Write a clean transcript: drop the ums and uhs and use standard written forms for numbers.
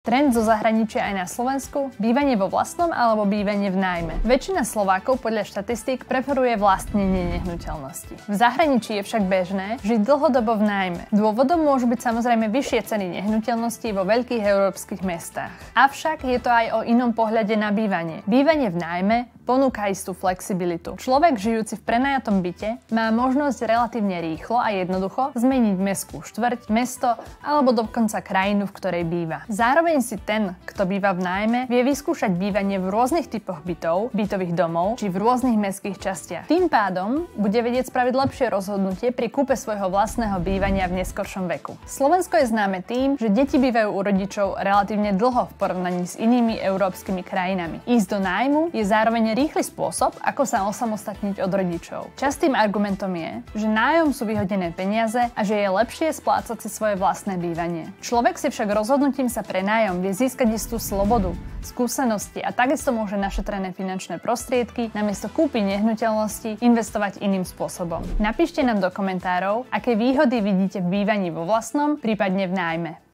Trend zo zahraničia aj na Slovensku? Bývanie vo vlastnom alebo bývanie v nájme? Väčšina Slovákov podľa štatistík preferuje vlastnenie nehnuteľnosti. V zahraničí je však bežné žiť dlhodobo v nájme. Dôvodom môžu byť samozrejme vyššie ceny nehnuteľností vo veľkých európskych mestách. Avšak je to aj o inom pohľade na bývanie. Bývanie v nájme ponúka istú flexibilitu. Človek žijúci v prenajatom byte má možnosť relatívne rýchlo a jednoducho zmeniť mestskú štvrť, mesto alebo dokonca krajinu, v ktorej býva. Zároveň si ten, kto býva v nájme, vie vyskúšať bývanie v rôznych typoch bytov, bytových domov či v rôznych mestských častiach. Tým pádom bude vedieť spraviť lepšie rozhodnutie pri kúpe svojho vlastného bývania v neskoršom veku. Slovensko je známe tým, že deti bývajú u rodičov relatívne dlho v porovnaní s inými európskymi krajinami. Ísť do nájmu je zároveň rýchly spôsob, ako sa osamostatniť od rodičov. Častým argumentom je, že nájom sú vyhodené peniaze a že je lepšie splácať si svoje vlastné bývanie. Človek si však rozhodnutím sa pre nájom vie získať istú slobodu, skúsenosti a takisto môže našetrené finančné prostriedky namiesto kúpy nehnuteľnosti investovať iným spôsobom. Napíšte nám do komentárov, aké výhody vidíte v bývaní vo vlastnom, prípadne v nájme.